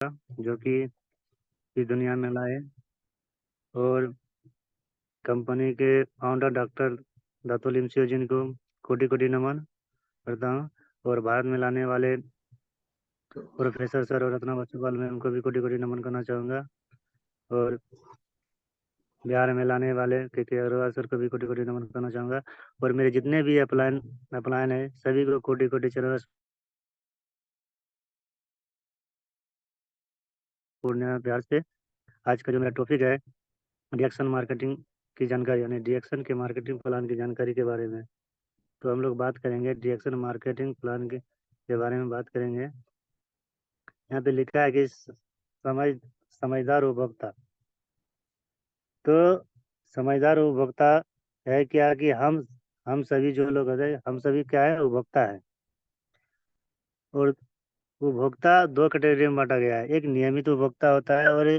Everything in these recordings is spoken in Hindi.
जो कि इस दुनिया में लाए और कंपनी के फाउंडर डॉक्टर दातुल इमसियो जिनको कोटि कोटि नमन करता हूँ। और भारत में लाने वाले प्रोफेसर सर और रत्ना बसुपाल में उनको भी कोटि कोटि नमन करना चाहूँगा। और बिहार में लाने वाले के अग्रवाल सर को भी कोटि कोटि नमन करना चाहूँगा। और मेरे जितने भी अपलायन है सभी को कोटि कोटि चरण पूर्णिया बिहार से। आज का जो मेरा टॉपिक है रिएक्शन मार्केटिंग की जानकारी यानी रिएक्शन के मार्केटिंग प्लान की जानकारी के बारे में। तो हम लोग बात करेंगे रिएक्शन मार्केटिंग प्लान के बारे में बात करेंगे। यहाँ पे लिखा है कि समझदार उपभोक्ता। तो समझदार उपभोक्ता है क्या कि हम सभी जो लोग हैं हम सभी क्या है उपभोक्ता है। और उपभोक्ता दो कैटेगरी में बांटा गया है, एक नियमित उपभोक्ता होता है और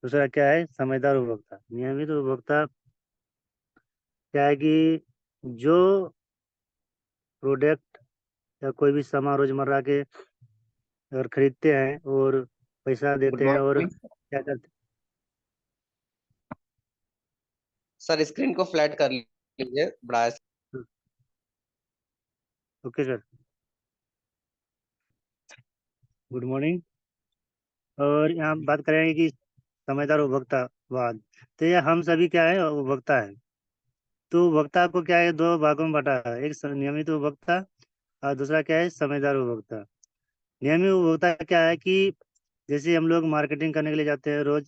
दूसरा क्या है समझदार उपभोक्ता। नियमित उपभोक्ता क्या है कि जो प्रोडक्ट या कोई भी सामान रोजमर्रा के अगर खरीदते हैं और पैसा गुड देते हैं और मॉर्निंग क्या करते सर। स्क्रीन को फ्लैट कर लीजिए बड़ा। हैं। Okay sir, good morning. और यहाँ बात करेंगे कि समझदार उपभोक्तावाद। तो ये हम सभी क्या है उपभोक्ता है। तो उपभोक्ता को क्या है दो भागों में बांटा है, एक नियमित उपभोक्ता और दूसरा क्या है समझदार उपभोक्ता। नियमित उपभोक्ता क्या है कि जैसे हम लोग मार्केटिंग करने के लिए जाते हैं रोज,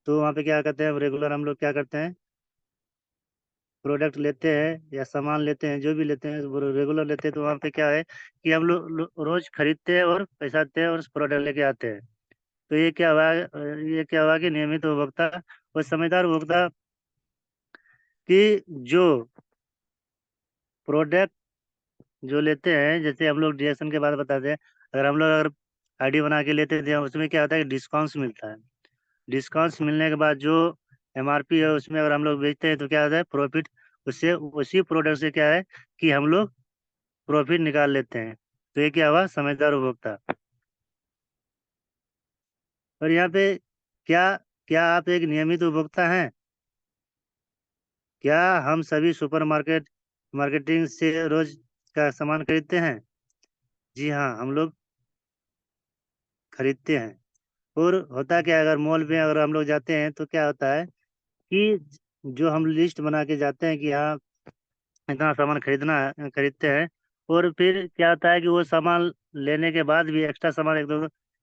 तो वहाँ पे क्या करते हैं रेगुलर हम लोग क्या करते हैं प्रोडक्ट लेते हैं या सामान लेते हैं, जो भी लेते हैं वो रेगुलर लेते हैं। तो वहाँ पे क्या है कि हम लोग रोज खरीदते हैं और पैसा देते हैं और प्रोडक्ट लेके आते हैं। तो ये क्या हुआ कि नियमित उपभोक्ता और समझदार उपभोक्ता की जो प्रोडक्ट जो लेते हैं, जैसे हम लोग डिएक्शन के बाद बताते हैं। अगर आईडी बना के लेते थे उसमें क्या होता है कि डिस्काउंट्स मिलता है। डिस्काउंट्स मिलने के बाद जो एमआरपी है उसमें अगर हम लोग बेचते हैं तो क्या होता है प्रॉफिट, उससे उसी प्रोडक्ट से क्या है कि हम लोग प्रॉफिट निकाल लेते हैं। तो ये क्या हुआ समझदार उपभोक्ता। और यहाँ पे क्या क्या आप एक नियमित उपभोक्ता हैं? क्या हम सभी मार्केटिंग से रोज का सामान खरीदते हैं? जी हाँ, हम लोग खरीदते हैं। और होता क्या है अगर मॉल में अगर हम लोग जाते हैं तो क्या होता है कि जो हम लिस्ट बना के जाते हैं कि हाँ इतना सामान खरीदते हैं। और फिर क्या होता है कि वो सामान लेने के बाद भी एक्स्ट्रा सामान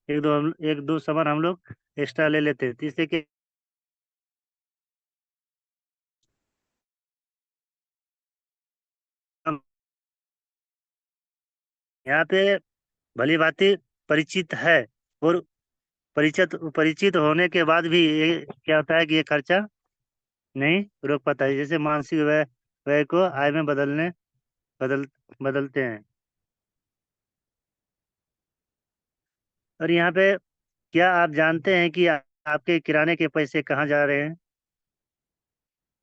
एक दो सामान हम लोग एक्स्ट्रा ले लेते हैं। तो इससे कि हम यहाँ पे भली भांति परिचित है। और परिचित परिचित होने के बाद भी ये क्या होता है कि ये खर्चा नहीं रोक पाता है। जैसे मानसिक व्यय व्यय को आय में बदल बदलते हैं। और यहाँ पे क्या आप जानते हैं कि आपके किराने के पैसे कहाँ जा रहे हैं?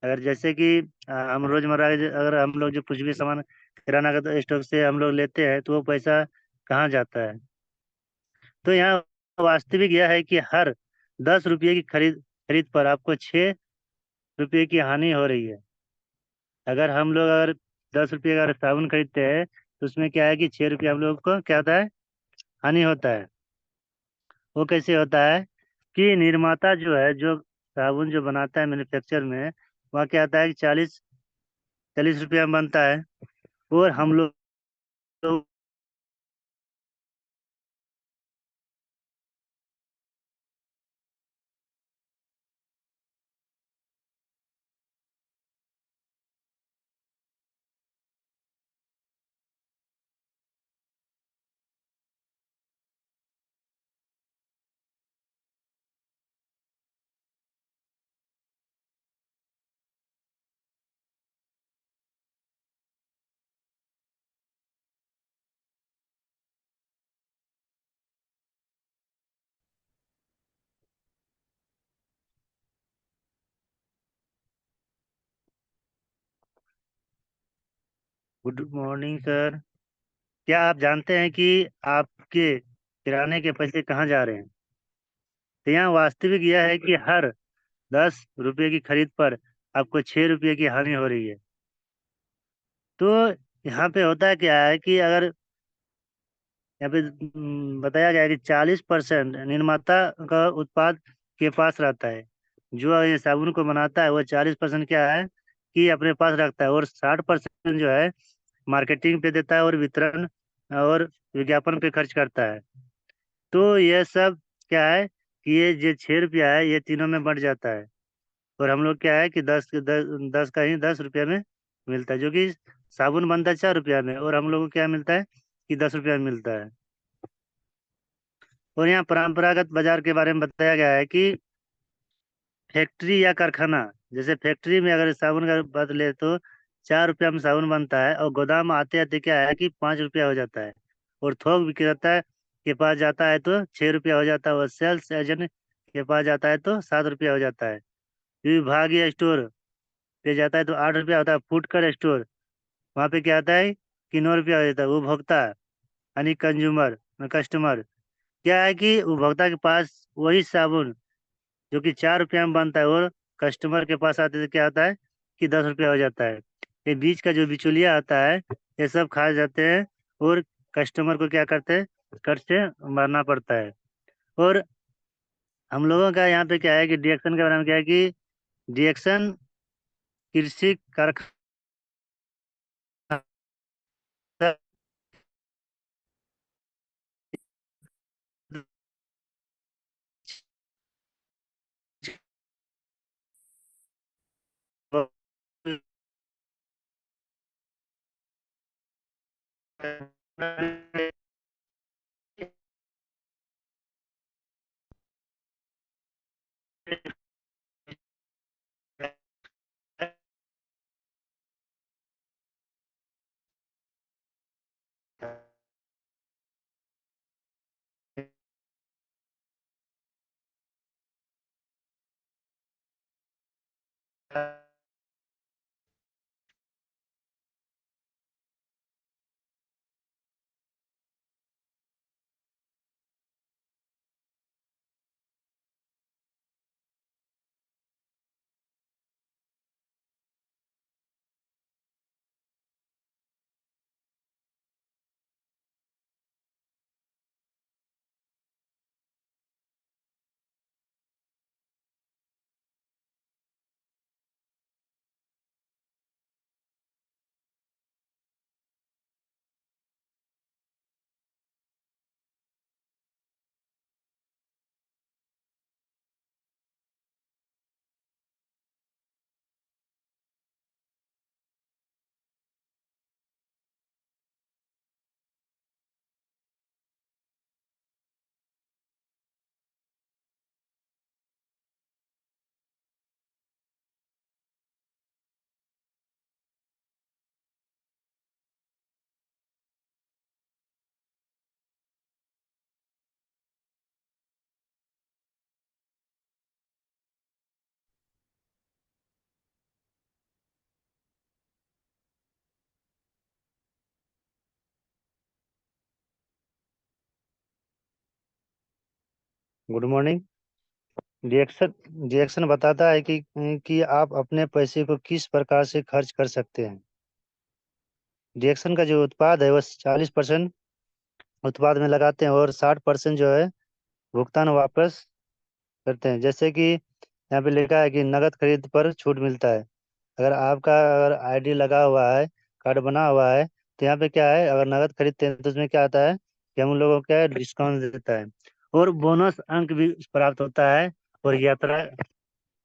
अगर जैसे कि हम रोजमर्रा अगर हम लोग जो कुछ भी सामान किराना का स्टोर से हम लोग लेते हैं तो वो पैसा कहाँ जाता है? तो यहाँ वास्तविक यह है कि हर 10 रुपये की खरीद खरीद पर आपको 6 रुपये की हानि हो रही है। अगर 10 रुपये का साबुन खरीदते हैं तो उसमें क्या है कि 6 रुपये हम लोग को क्या होता है हानि होता है। वो कैसे होता है कि निर्माता जो है जो साबुन जो बनाता है मैन्युफैक्चर में, वहाँ क्या आता है कि 40 रुपया में बनता है। और हम लोग गुड मॉर्निंग सर। क्या आप जानते हैं कि आपके किराने के पैसे कहाँ जा रहे हैं? तो यहाँ वास्तविक यह है कि हर 10 रुपये की खरीद पर आपको 6 रुपये की हानि हो रही है। तो यहाँ पे होता है क्या है कि अगर यहाँ पे बताया गया है कि 40% निर्माता का उत्पाद के पास रहता है। जो ये साबुन को बनाता है वो 40% क्या है कि अपने पास रखता है, और 60% जो है मार्केटिंग पे देता है और वितरण और विज्ञापन पे खर्च करता है। तो ये सब क्या है कि ये जो 6 रुपया है ये तीनों में बढ़ जाता है, और हम लोग क्या है कि 10 का ही 10 रुपया में मिलता है, जो कि साबुन बनता है 4 रुपया में, और हम लोग को क्या मिलता है कि 10 रुपया में मिलता है। और यहाँ परंपरागत बाजार के बारे में बताया गया है कि फैक्ट्री या कारखाना, जैसे फैक्ट्री में अगर साबुन का बात ले तो 4 रुपया में साबुन बनता है, और गोदाम आते आते क्या है कि 5 रुपया हो जाता है, और थोक विक्रेता के पास जाता है तो 6 रुपया हो जाता है, और सेल्स एजेंट के पास जाता है तो 7 रुपया हो जाता है। विभागीय स्टोर पे जाता है तो 8 रुपया होता है। फुटकर स्टोर, वहाँ पे क्या आता है कि 9 रुपया हो जाता है। उपभोक्ता यानी कंज्यूमर कस्टमर, क्या है कि उपभोक्ता के पास वही साबुन जो कि 4 रुपया में बनता है, और कस्टमर के पास आते तो क्या आता है कि 10 रुपया हो जाता है। ये बीच का जो बिचौलिया आता है ये सब खा जाते हैं, और कस्टमर को क्या करते हैं, कर से मरना पड़ता है। और हम लोगों का यहाँ पे क्या है कि डिएक्शन के बारे में क्या है कि डिएक्शन कृषि कारखाना गुड मॉर्निंग। रिएक्शन रिएक्शन बताता है कि आप अपने पैसे को किस प्रकार से खर्च कर सकते हैं। रिएक्शन का जो उत्पाद है वो 40% उत्पाद में लगाते हैं, और 60% जो है भुगतान वापस करते हैं। जैसे कि यहाँ पे लिखा है कि नगद खरीद पर छूट मिलता है। अगर आईडी लगा हुआ है, कार्ड बना हुआ है, तो यहाँ पे क्या है, अगर नगद खरीदते हैं तो उसमें क्या आता है कि हम लोगों को क्या है डिस्काउंट देता है, और बोनस अंक भी प्राप्त होता है, और यात्रा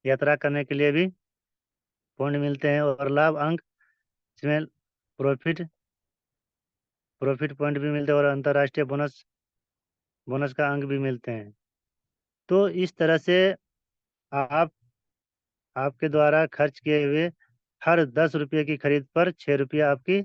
यात्रा करने के लिए भी पॉइंट मिलते हैं, और लाभ अंक इसमें प्रॉफिट प्रॉफिट पॉइंट भी मिलते हैं, और अंतर्राष्ट्रीय बोनस बोनस का अंक भी मिलते हैं। तो इस तरह से आप आपके द्वारा खर्च किए हुए हर 10 रुपये की खरीद पर 6 रुपया आपकी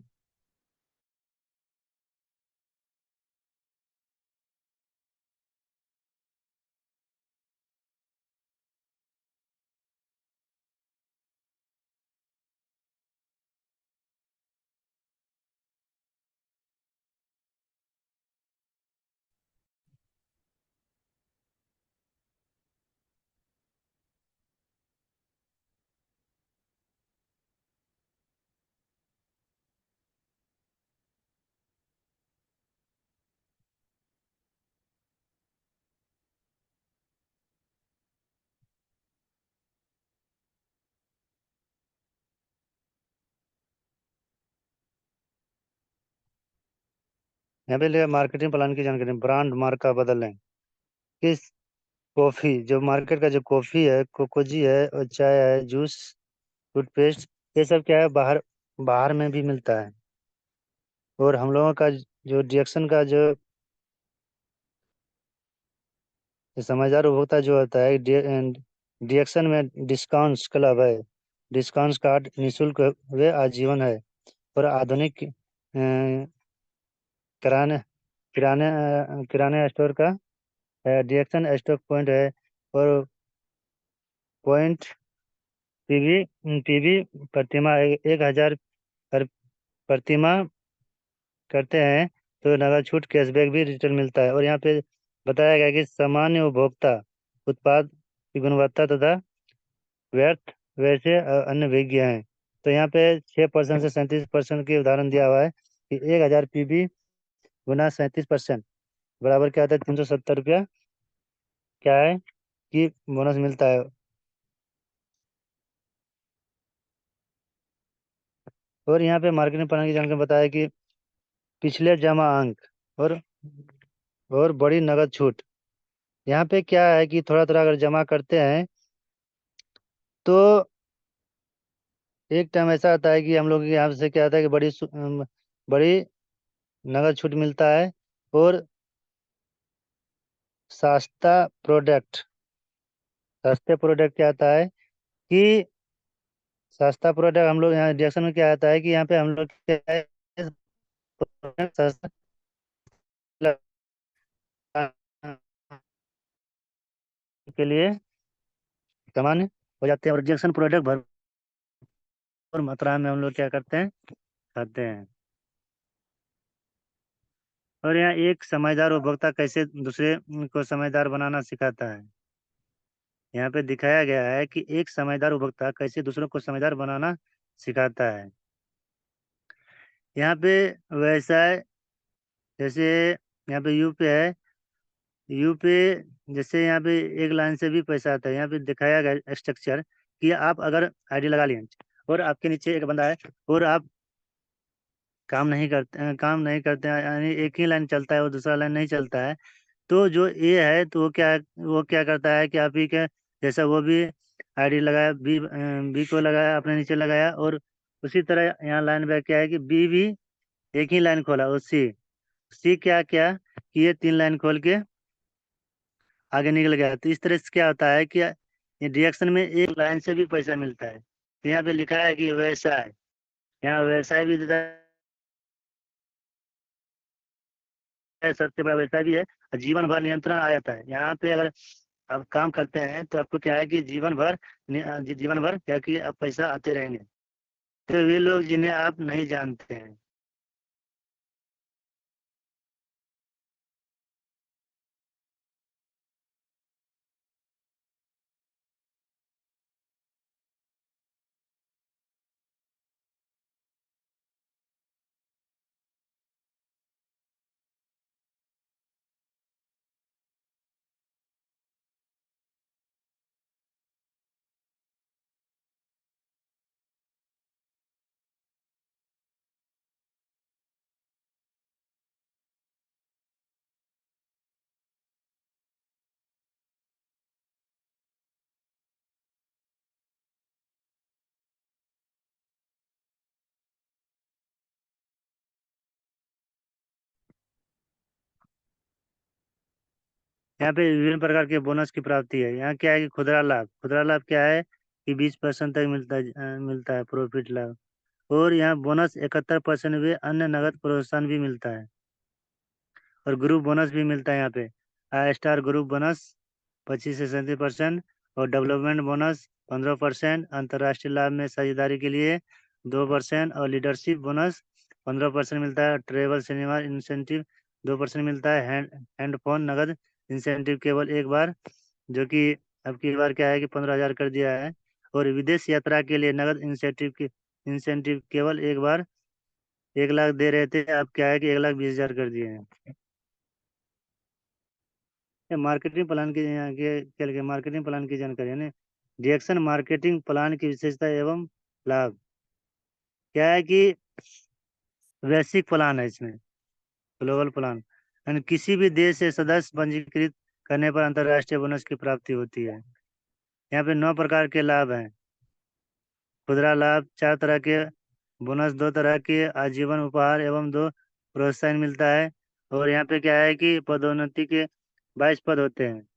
यहाँ पे लिखा मार्केटिंग प्लान की जानकारी, ब्रांड मार्क का बदलें। किस कॉफी, जो मार्केट का जो कॉफी है, कोकोजी है, और चाय है, जूस, टूथपेस्ट, ये सब क्या है, बाहर बाहर में भी मिलता है। और हम लोगों का जो रिएक्शन का जो समझदार उपभोक्ता जो होता है, रिएक्शन में डिस्काउंट्स क्लब है, डिस्काउंट्स कार्ड निःशुल्क वे आजीवन है। और आधुनिक किराने किराने स्टोर का रिएक्शन स्टॉक पॉइंट है। और पॉइंट पीवी प्रतिमा 1,000 पर प्रतिमा करते हैं तो नगद छूट कैशबैक भी रिटर्न मिलता है। और यहाँ पे बताया गया कि सामान्य उपभोक्ता उत्पाद की गुणवत्ता तथा व्यर्थ वैसे अन्य विज्ञ हैं। तो यहाँ पे 6% से 37% के उदाहरण दिया हुआ है कि 1,000 पीबी गुना 37% बराबर क्या आता है, 370 रुपया क्या है कि बोनस मिलता है। और यहाँ पे मार्केटिंग प्लान की जानकारी बताया कि पिछले जमा अंक और बड़ी नगद छूट। यहाँ पे क्या है कि थोड़ा थोड़ा अगर जमा करते हैं तो एक टाइम ऐसा आता है कि हम लोग के यहाँ से क्या आता है कि बड़ी नगद छूट मिलता है। और सस्ता प्रोडक्ट सस्ते प्रोडक्ट क्या आता है कि सस्ता प्रोडक्ट हम लोग यहाँ रिएक्शन में क्या आता है कि यहाँ पे हम लोग क्या है, सस्ता के लिए सामान्य हो जाते हैं। और रिजेक्शन प्रोडक्ट भरपूर मात्रा में हम लोग क्या करते हैं, खाते हैं। और यहाँ एक समझदार उपभोक्ता कैसे दूसरे को समझदार बनाना सिखाता है। यहाँ पे दिखाया गया है कि एक समझदार उपभोक्ता कैसे दूसरों को समझदार बनाना सिखाता है। यहाँ पे व्यवसाय जैसे यहाँ पे यू पे है, यू पे जैसे यहाँ पे एक लाइन से भी पैसा आता है। यहाँ पे दिखाया गया स्ट्रक्चर कि आप अगर आईडी लगा लिए और आपके नीचे एक बंदा है और आप काम नहीं करते हैं, यानी एक ही लाइन चलता है और दूसरा लाइन नहीं चलता है, तो जो ए है तो वो क्या करता है कि आप ही के जैसा वो भी आईडी लगाया, बी को लगाया, अपने नीचे लगाया। और उसी तरह यहाँ लाइन बैक क्या है कि बी भी एक ही लाइन खोला, और सी सी क्या क्या कि ये 3 लाइन खोल के आगे निकल गया। तो इस तरह से क्या होता है कि रिएक्शन में एक लाइन से भी पैसा मिलता है। तो यहाँ पे लिखा है कि व्यवसाय, यहाँ व्यवसाय भी देता है, सबसे बड़ा व्यवसाय भी है, और जीवन भर नियंत्रण आ जाता है। यहाँ पे अगर आप काम करते हैं तो आपको क्या है कि जीवन भर क्या कि आप पैसा आते रहेंगे। तो वे लोग जिन्हें आप नहीं जानते हैं। यहाँ पे विभिन्न प्रकार के बोनस की प्राप्ति है। यहाँ क्या है कि खुदरा लाभ क्या है कि 20% तक मिलता है प्रॉफिट लाभ। और यहाँ बोनस 71% भी अन्य नगद प्रोत्साहन भी मिलता है। और ग्रुप बोनस भी मिलता है यहाँ पे। आई स्टार ग्रुप बोनस 25 से 37%, और डेवलपमेंट बोनस 15%, अंतर्राष्ट्रीय लाभ में साझेदारी के लिए 2%, और लीडरशिप बोनस 15% मिलता है। ट्रेवल सिनेमा इंसेंटिव 2% मिलता है। हैंडफोन नगद इंसेंटिव केवल एक बार, जो कि अब की बार क्या है कि 15,000 कर दिया है। और विदेश यात्रा के लिए नगद इंसेंटिव केवल एक बार, 1 लाख दे रहे थे, अब क्या है कि 1,20,000 कर दिए हैं। ये मार्केटिंग प्लान की यहाँ के क्या लिखे, मार्केटिंग प्लान की जानकारी है ना। रिएक्शन मार्केटिंग प्लान की विशेषता एवं लाभ क्या है कि वैश्विक प्लान है इसमें। ग्लोबल प्लान, यानी किसी भी देश से सदस्य पंजीकृत करने पर अंतर्राष्ट्रीय बोनस की प्राप्ति होती है। यहाँ पे 9 प्रकार के लाभ हैं। खुदरा लाभ 4 तरह के, बोनस 2 तरह के, आजीवन उपहार एवं 2 प्रोत्साहन मिलता है। और यहाँ पे क्या है कि पदोन्नति के 22 पद होते हैं।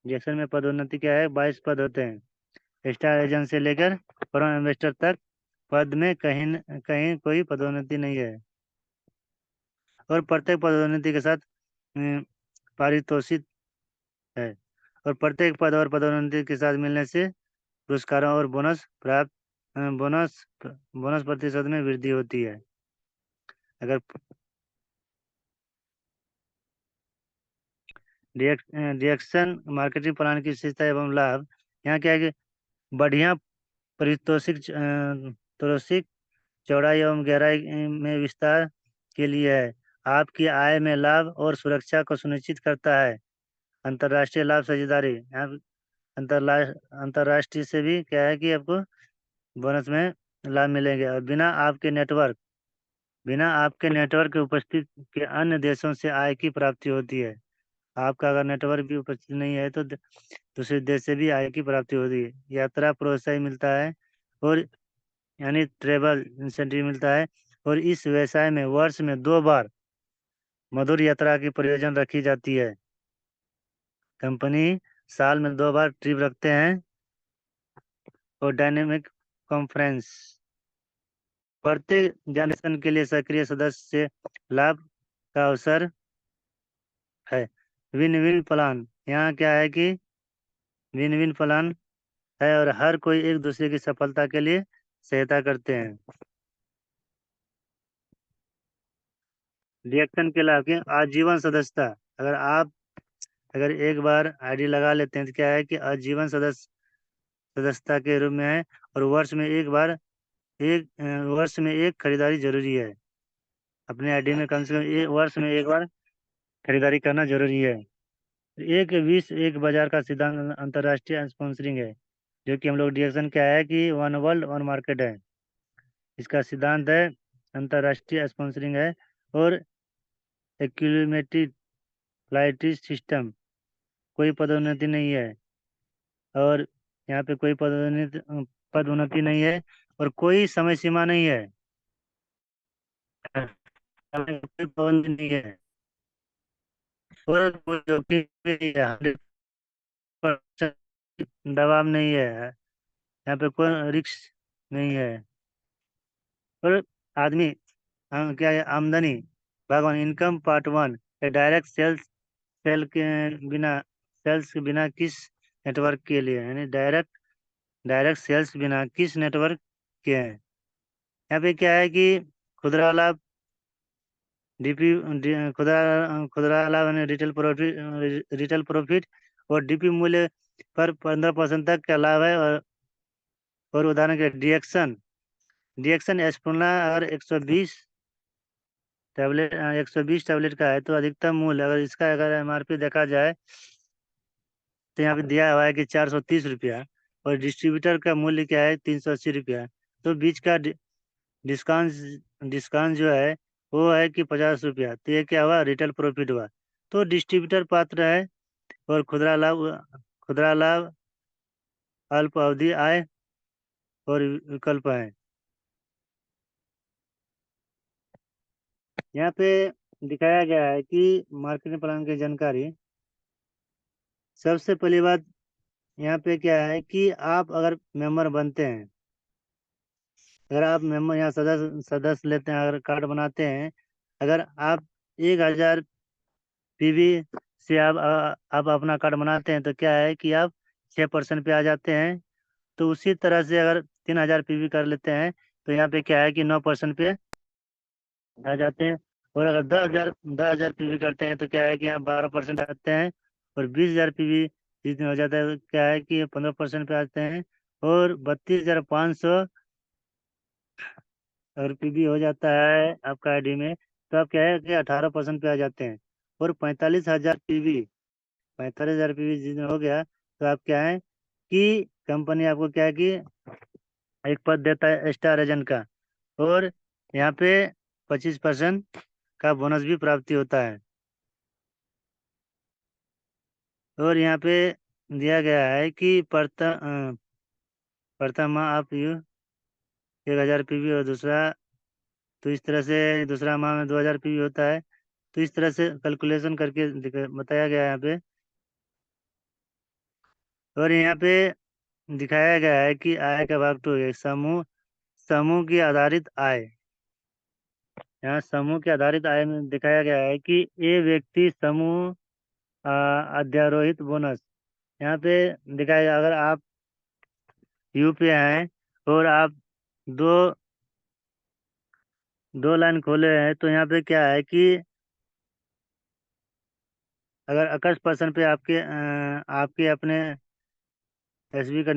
जेक्सन में पदोन्नति क्या है, 22 पद होते हैं। स्टार एजेंट से लेकर फॉरेन इन्वेस्टर तक पद में कहीं कहीं कोई पदोन्नति नहीं है। और प्रत्येक पदोन्नति के साथ पारितोषिक है। और प्रत्येक पद और पदोन्नति के साथ मिलने से पुरस्कारों और बोनस बोनस प्रतिशत में वृद्धि होती है। अगर रिएक्शन मार्केटिंग प्लान की विशेषता एवं लाभ, यहाँ क्या है कि बढ़िया पारितोषिक चौड़ाई एवं गहराई में विस्तार के लिए है। आपकी आय में लाभ और सुरक्षा को सुनिश्चित करता है। अंतर्राष्ट्रीय लाभ साझेदारी, यहाँ अंतर्राष्ट्रीय से भी क्या है कि आपको बोनस में लाभ मिलेंगे। और बिना आपके नेटवर्क की उपस्थित के अन्य देशों से आय की प्राप्ति होती है। आपका अगर नेटवर्क भी उपस्थित नहीं है तो दूसरे देश से भी आय की प्राप्ति होती है। यात्रा प्रोत्साहन मिलता है, और यानी ट्रेवल इंसेंटिव मिलता है। और इस व्यवसाय में वर्ष में 2 बार मधुर यात्रा की प्रयोजन रखी जाती है। कंपनी साल में 2 बार ट्रिप रखते हैं। और डायनेमिक कॉन्फ्रेंस, प्रत्येक जनरेशन के लिए सक्रिय सदस्य से लाभ का अवसर है। विन विन प्लान, यहाँ क्या है कि विन विन प्लान है और हर कोई एक दूसरे की सफलता के लिए सहायता करते हैं। रिएक्शन के लाभ के आजीवन सदस्यता, अगर एक बार आईडी लगा लेते हैं तो क्या है कि आजीवन सदस्यता के रूप में है। और वर्ष में एक खरीदारी जरूरी है। अपने आईडी में कम से कम वर्ष में एक बार खरीदारी करना जरूरी है। एक विश्व एक बाजार का सिद्धांत अंतर्राष्ट्रीय स्पॉन्सरिंग है, जो कि हम लोग डिएक्शन क्या है कि वन वर्ल्ड वन मार्केट है। इसका सिद्धांत है अंतर्राष्ट्रीय स्पॉन्सरिंग है। और एक्यूमुलेटेड फ्लाइट सिस्टम, कोई पदोन्नति नहीं है। और यहाँ पे कोई पदोन्नति नहीं है, और कोई समय सीमा नहीं है, कोई पाबंदी नहीं है। और कोई जोखिम भी नहीं है, 100% दबाव नहीं है। यहाँ पे कोई रिस्क नहीं है। और आदमी क्या है, आमदनी भगवान इनकम पार्ट 1, डायरेक्ट बिना सेल्स के बिना किस नेटवर्क के लिए, यानी डायरेक्ट सेल्स बिना किस नेटवर्क के हैं। यहाँ पे क्या है कि खुदरा लाभ डीपी खुदरा खुदरा लाभ यानी रिटेल प्रॉफिट और डीपी मूल्य पर 15% तक का लाभ है। और उदाहरण के डीएक्शन एस्पुना अगर 120 टैबलेट का है तो अधिकतम मूल्य, अगर एमआरपी देखा जाए तो यहाँ पे दिया हुआ है कि 430 रुपया। और डिस्ट्रीब्यूटर का मूल्य क्या है, 380 रुपया। तो बीच का डिस्काउंट डिस्काउंट जो है वो है कि 50 रुपया। तो ये क्या हुआ, रिटेल प्रॉफिट हुआ। तो डिस्ट्रीब्यूटर पात्र है। और खुदरा लाभ अल्प अवधि आय और विकल्प है। यहाँ पे दिखाया गया है कि मार्केटिंग प्लान की जानकारी। सबसे पहली बात यहाँ पे क्या है कि आप अगर मेंबर बनते हैं, अगर आप मेंबर यहाँ सदस्य लेते हैं, अगर कार्ड बनाते हैं, अगर आप 1000 पीवी से आप अपना कार्ड बनाते हैं तो क्या है कि आप 6% पे आ जाते हैं। तो उसी तरह से अगर 3000 पीवी कर लेते हैं तो यहाँ पे क्या है कि 9% पे आ जाते हैं। और अगर 10,000 पीवी करते हैं तो क्या है कि यहाँ 12% आते हैं। और 20,000 पीवी जितने हो जाता है तो क्या है कि 15% पे आते हैं। और 32,500 अगर पीवी हो जाता है आपका आईडी में तो आप क्या है कि 18% पे आ जाते हैं। और 45,000 पीवी जितने हो गया तो आप क्या है कि कंपनी आपको क्या है कि एक पद देता है स्टार एजेंट का। और यहाँ पे 25% का बोनस भी प्राप्ति होता है। और यहाँ पे दिया गया है कि प्रथम माह आप यू 1,000 PV और दूसरा, तो इस तरह से दूसरा माह में 2,000 PV होता है। तो इस तरह से कैलकुलेशन करके बताया गया है यहाँ पे। और यहाँ पे दिखाया गया है कि आय का भाग 2 है, समूह समूह की आधारित आय। यहाँ समूह के आधारित आय में दिखाया गया है कि ये व्यक्ति समूह अध्यारोहित बोनस। यहाँ पे दिखाया, अगर आप यूपी हैं और आप दो दो लाइन खोले हैं, तो यहाँ पे क्या है कि अगर 21% पे आपके अपने एसबी का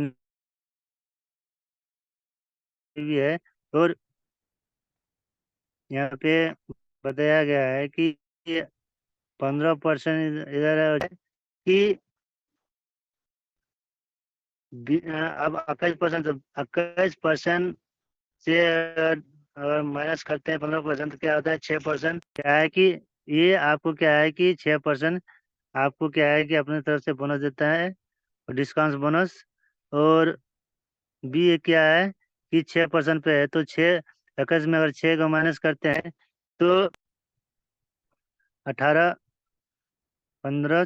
भी है। और यहाँ पे बताया गया है कि 15% इधर है कि अब 21%, 21% से अगर माइनस करते हैं 15%, क्या होता है 6%। क्या है कि ये आपको क्या है कि 6% आपको क्या है कि अपने तरफ से बोनस देता है, डिस्काउंट बोनस। और बी क्या है कि 6% पे है, तो 21 में अगर 6 को माइनस करते हैं तो 18, 15,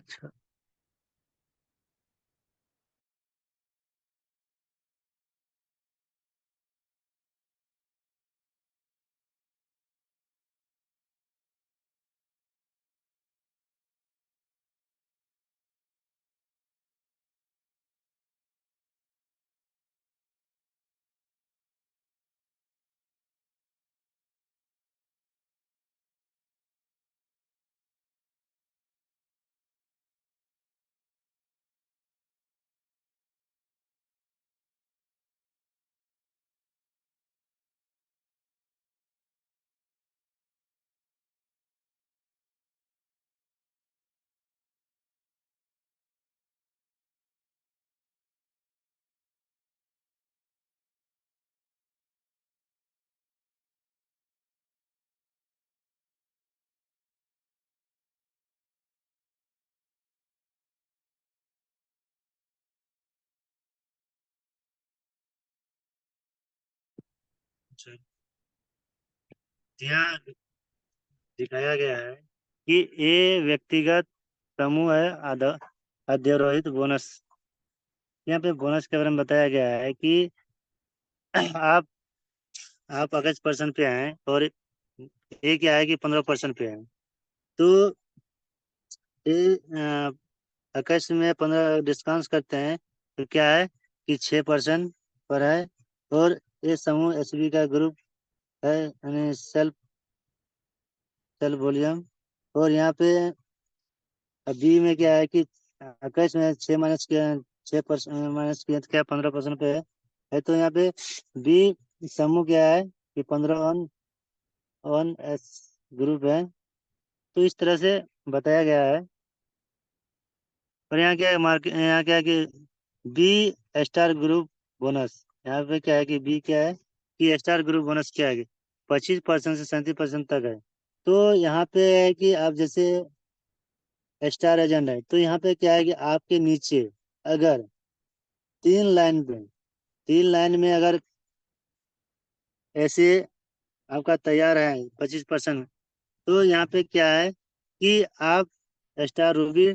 यहाँ दिखाया गया है कि ये व्यक्तिगत समूह है अध्यारोहित बोनस। यहाँ पे बोनस के बारे में बताया गया है कि आप आप 21% पे हैं और ये क्या है कि 15% पे है। तो ये 21 में 15 डिस्काउंट करते हैं, तो क्या है कि 6% पर है। और ये समूह एसबी का ग्रुप है, यानी सेल्फ सेल्फ वॉल्यूम। और यहाँ पे बी में क्या है कि 21 में 6 माइनस किया, 6% माइनस किया तो क्या 15% पे है। तो यहाँ पे बी समूह क्या है कि 15 वन वन एस ग्रुप है। तो इस तरह से बताया गया है। और यहाँ क्या है यहाँ क्या है कि बी स्टार ग्रुप बोनस। यहाँ पे क्या है कि बी क्या है कि स्टार ग्रुप बोनस क्या है, 25% से 37% तक है। तो यहाँ पे है कि आप जैसे स्टार एजेंट है, तो यहाँ पे क्या है कि आपके नीचे अगर 3 लाइन में अगर ऐसे आपका तैयार है 25%, तो यहाँ पे क्या है कि आप स्टार रूबी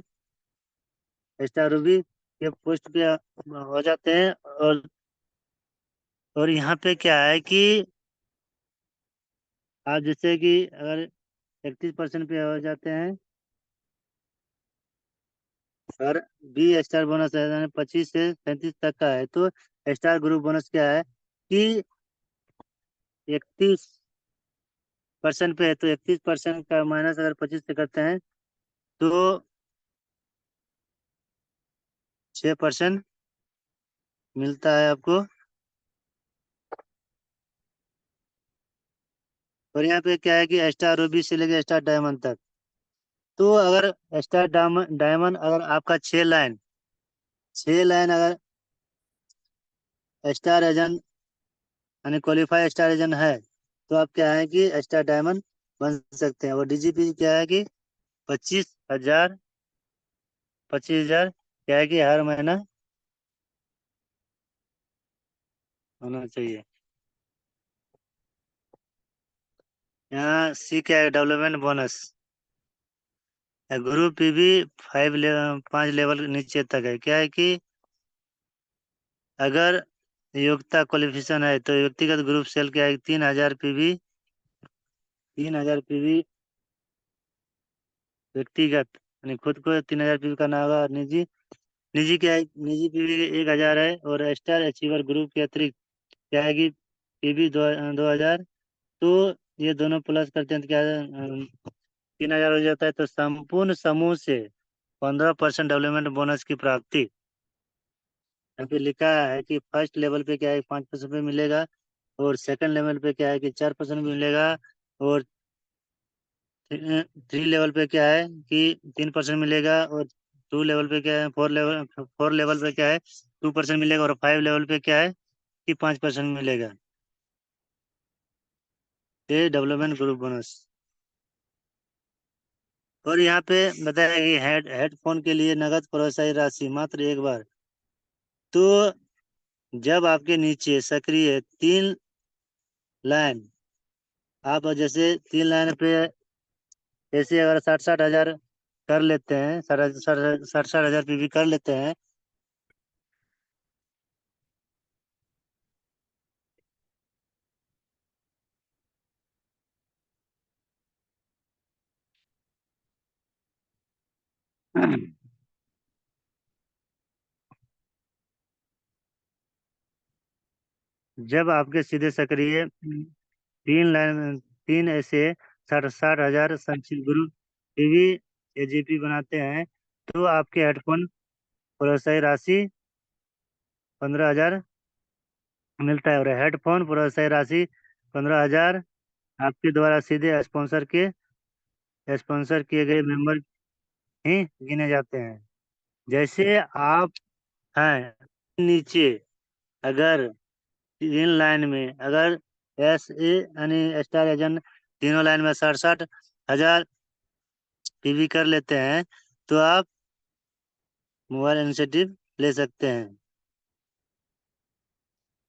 स्टार रूबी के पोस्ट पे हो जाते हैं। और यहाँ पे क्या है कि आप जैसे कि अगर 31% पे हो जाते हैं और बी स्टार बोनस है, यानी 25 से 37 तक का है, तो स्टार ग्रुप बोनस क्या है कि 31% पे है, तो 31% का माइनस अगर 25 से करते हैं तो 6% मिलता है आपको। और यहाँ पे क्या है कि स्टार रूबी से लेके स्टार डायमंड तक। तो अगर स्टार डायमंड अगर आपका 6 लाइन अगर स्टार एजेंट यानी क्वालिफाई स्टार एजेंट है, तो आप क्या है कि स्टार डायमंड बन सकते हैं। और डीजीपी क्या है कि 25,000, 25,000 क्या है कि हर महीना होना चाहिए। यहाँ सी क्या है, development bonus. Group PB 5 level नीचे तक है। क्या है कि अगर योग्यता क्वालिफिकेशन है तो व्यक्तिगत ग्रुप सेल क्या है, 3,000 पीवी, 3,000 पीवी व्यक्तिगत, यानी खुद को 3,000 पीवी करना होगा। और निजी, निजी क्या है, निजी पीवी 1,000 है। और स्टार अचीवर ग्रुप के अतिरिक्त क्या है कि पीवी 2,000। तो ये दोनों प्लस करते हैं तो क्या है, 3,000 हो जाता है। तो संपूर्ण समूह से 15% डेवलपमेंट बोनस की प्राप्ति। यहाँ पे लिखा है कि फर्स्ट लेवल पे क्या है, 5% पे मिलेगा। और सेकंड लेवल पे क्या है कि 4% मिलेगा। और 3 लेवल पे क्या है कि 3% मिलेगा। और 2 लेवल पे क्या है, 4 लेवल पे क्या है, 2% मिलेगा। और 5 लेवल पे क्या है कि 5% मिलेगा। ये डेवलपमेंट ग्रुप बोनस। और यहाँ पे बताया कि हेडफोन के लिए नगद प्रोत्साहन राशि मात्र एक बार। तो जब आपके नीचे सक्रिय 3 लाइन, आप जैसे 3 लाइन पे जैसे अगर 60-60 हजार कर लेते हैं, 60-60 हजार पीवी कर लेते हैं। जब आपके सीधे सक्रिय 3 लाइन, 3 ऐसे 60-60 हजार संचित ग्रुप पीवी एजीपी बनाते हैं तो आपके हेडफोन प्रोत्साहन राशि 15,000 मिलता है। और हेडफोन प्रोत्साहन राशि 15,000 आपके द्वारा सीधे स्पॉन्सर किए गए मेंबर ही गिने जाते हैं। जैसे आप हैं नीचे, अगर 3 लाइन में अगर एस ए यानी स्टार एजेंट तीनों लाइन में 60-60 हजार पीवी कर लेते हैं तो आप मोबाइल इनिशिएटिव ले सकते हैं।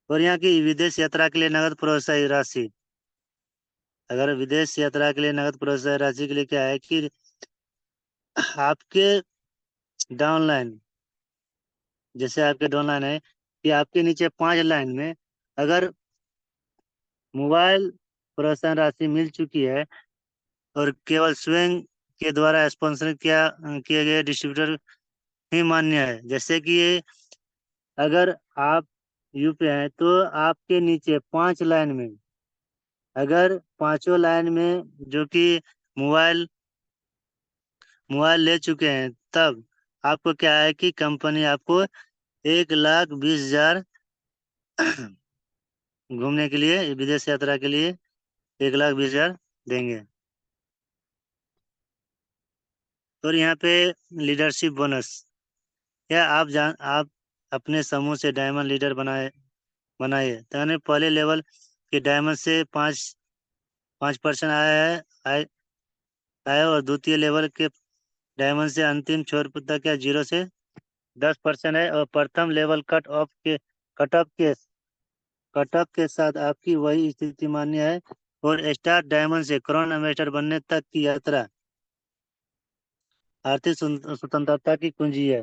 और यहाँ की विदेश यात्रा के लिए नगद प्रोत्साहन राशि, अगर विदेश यात्रा के लिए नगद प्रोत्साहन राशि के लिए क्या है कि आपके डाउनलाइन, जैसे आपके डाउनलाइन है कि आपके नीचे 5 लाइन में अगर मोबाइल प्रोत्साहन राशि मिल चुकी है और केवल स्वयं के द्वारा स्पॉन्सर किए गए डिस्ट्रीब्यूटर ही मान्य है। जैसे कि ये अगर आप यूपी हैं तो आपके नीचे 5 लाइन में अगर पांचों लाइन में जो कि मोबाइल मोबाइल ले चुके हैं, तब आपको क्या है कि कंपनी आपको 1,20,000 घूमने के लिए, विदेश यात्रा के लिए 1,20,000 देंगे। और यहाँ पे लीडरशिप बोनस, या आप अपने समूह से डायमंड लीडर बनाए तो यानी पहले लेवल के डायमंड से 5% आया है, आया। और द्वितीय लेवल के डायमंड से अंतिम छोर तक या 0 से 10% है। और प्रथम लेवल कट ऑफ के कट ऑफ के साथ आपकी वही स्थिति मान्य है। और स्टार डायमंड से क्राउन एम्बेसडर बनने तक की यात्रा आर्थिक स्वतंत्रता की कुंजी है।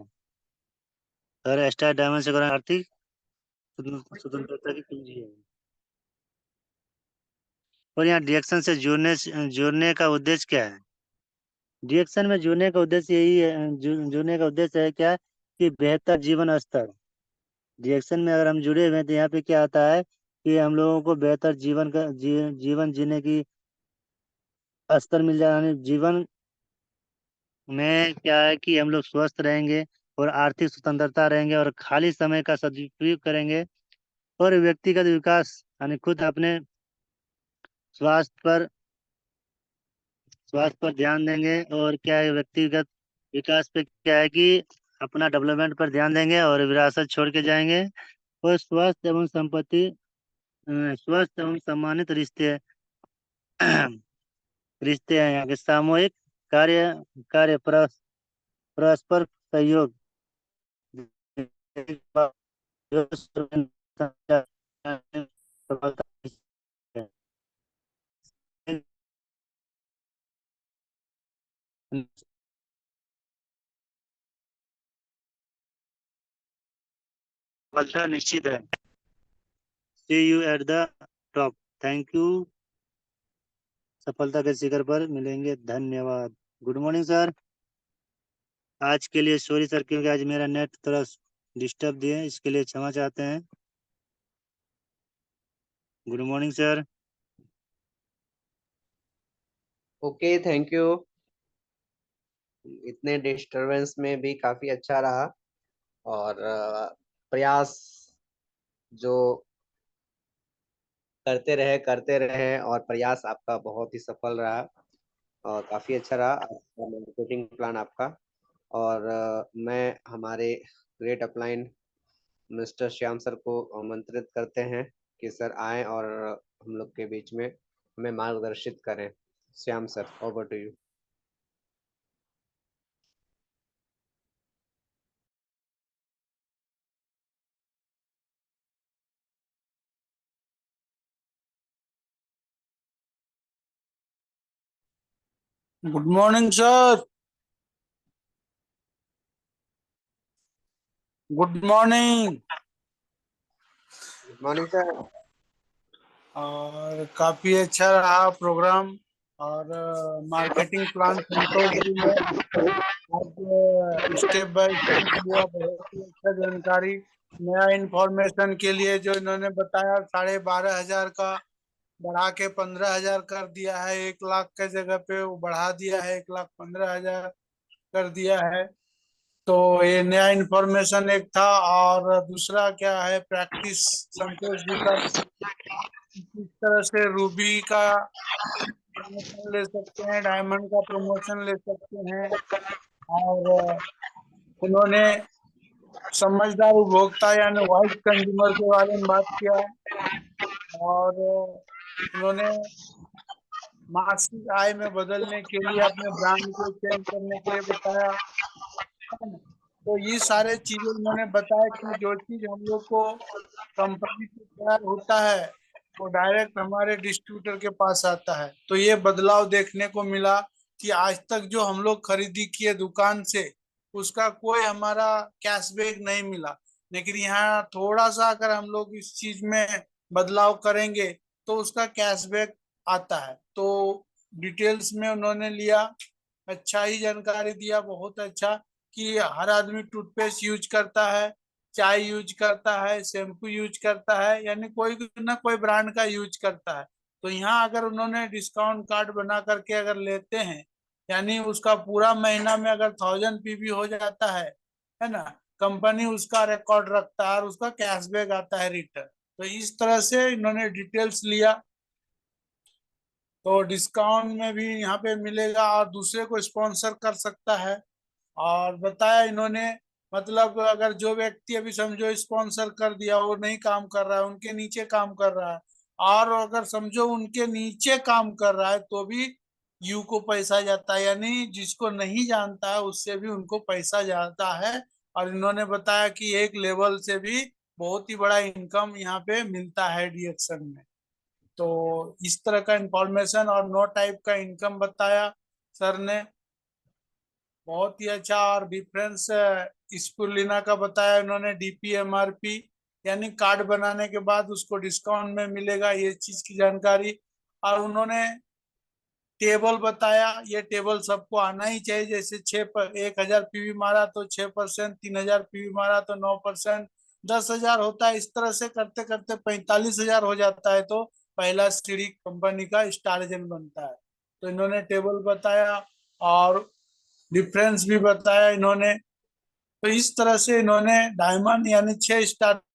और स्टार डायमंड से क्राउन आर्थिक स्वतंत्रता की कुंजी है। और यहाँ डिएक्शन से जुड़ने का उद्देश्य क्या है? डिएक्शन में जुड़ने का उद्देश्य यही है, जुड़ने का उद्देश्य है क्या कि बेहतर जीवन स्तर। डिएक्शन में अगर हम जुड़े हुए हैं तो यहाँ पे क्या आता है कि हम लोगों को बेहतर जीवन जीने की स्तर मिल जाए, यानी जीवन में क्या है कि हम लोग स्वस्थ रहेंगे और आर्थिक स्वतंत्रता रहेंगे और खाली समय का सदुपयोग करेंगे। और व्यक्तिगत विकास यानी खुद अपने स्वास्थ्य पर स्वास्थ्य पर ध्यान देंगे। और क्या है, व्यक्तिगत विकास पे क्या है कि अपना डेवलपमेंट पर ध्यान देंगे और विरासत छोड़ के जाएंगे। और स्वस्थ एवं सम्मानित रिश्ते रिश्ते हैं यहाँ के। सामूहिक कार्य कार्य परस्पर सहयोग, जो संचार प्रबलता है। सफलता निश्चित है। See you at the top. Thank you. सफलता के शिखर पर मिलेंगे। धन्यवाद। Good morning sir. आज के लिए सॉरी सर, क्योंकि आज मेरा नेट थोड़ा डिस्टर्ब दिए, इसके लिए क्षमा चाहते हैं। Good morning sir. Okay, thank you. इतने डिस्टरबेंस में भी काफी अच्छा रहा। और प्रयास जो करते रहे और प्रयास आपका बहुत ही सफल रहा और काफी अच्छा रहा आपका मार्केटिंग प्लान आपका। और मैं हमारे great upline mister Shyam sir को आमंत्रित करते हैं कि सर आए और हम लोग के बीच में हमें मार्गदर्शित करें। Shyam sir, over to you. Good morning sir. Good morning. Good morning sir. और काफी अच्छा रहा प्रोग्राम। और मार्केटिंग प्लान संतोष जी ने आज स्टेप बाय स्टेप दिया, बहुत ही अच्छा जानकारी। नया इंफॉर्मेशन के लिए जो इन्होंने बताया, 12,500 का बढ़ा के 15,000 कर दिया है। 1 लाख के जगह पे वो बढ़ा दिया है, 1,15,000 कर दिया है। तो ये नया इंफॉर्मेशन एक था। और दूसरा क्या है, प्रैक्टिस संतोष जी का, किस तरह से रूबी का प्रमोशन ले सकते हैं, डायमंड का प्रमोशन ले सकते हैं। और उन्होंने समझदार उपभोक्ता यानी वाइज कंज्यूमर के बारे में बात किया। और उन्होंने मासिक आय में बदलने के लिए अपने ब्रांड को चेंज करने के लिए बताया। तो ये सारे चीजें उन्होंने बताया कि जो चीज हम लोग को कंपनी से तैयार होता है वो डायरेक्ट हमारे डिस्ट्रीब्यूटर के पास आता है। तो ये बदलाव देखने को मिला कि आज तक जो हम लोग खरीदी किए दुकान से, उसका कोई हमारा कैशबैक नहीं मिला। लेकिन यहाँ थोड़ा सा अगर हम लोग इस चीज में बदलाव करेंगे तो उसका कैशबैक आता है। तो डिटेल्स में उन्होंने लिया, अच्छा ही जानकारी दिया, बहुत अच्छा। कि हर आदमी टूथपेस्ट यूज करता है, चाय यूज करता है, शैम्पू यूज करता है, यानी कोई ना कोई ब्रांड का यूज करता है। तो यहाँ अगर उन्होंने डिस्काउंट कार्ड बना करके अगर लेते हैं, यानी उसका पूरा महीना में अगर 1000 पीवी हो जाता है ना, कंपनी उसका रिकॉर्ड रखता है और उसका कैशबैक आता है रिटर्न। तो इस तरह से इन्होंने डिटेल्स लिया। तो डिस्काउंट में भी यहाँ पे मिलेगा और दूसरे को स्पॉन्सर कर सकता है। और बताया इन्होंने, मतलब अगर जो व्यक्ति अभी समझो स्पॉन्सर कर दिया, वो नहीं काम कर रहा है, उनके नीचे काम कर रहा है, और अगर समझो उनके नीचे काम कर रहा है तो भी यू को पैसा जाता है, यानी जिसको नहीं जानता है उससे भी उनको पैसा जाता है। और इन्होंने बताया कि एक लेवल से भी बहुत ही बड़ा इनकम यहाँ पे मिलता है डीएक्शन में। तो इस तरह का इंफॉर्मेशन और नो टाइप का इनकम बताया सर ने, बहुत ही अच्छा। और डिफरेंस स्पुलिना का बताया उन्होंने, डीपीएमआरपी, यानी कार्ड बनाने के बाद उसको डिस्काउंट में मिलेगा, ये चीज की जानकारी। और उन्होंने टेबल बताया, ये टेबल सबको आना ही चाहिए। जैसे 1,000 पीवी मारा तो 6%, 3,000 पीवी मारा तो 9%, 10,000 होता है। इस तरह से करते करते 45,000 हो जाता है तो पहला सीढ़ी कंपनी का स्टारजन बनता है। तो इन्होंने टेबल बताया और डिफरेंस भी बताया इन्होंने। तो इस तरह से इन्होंने डायमंड यानी 6 स्टार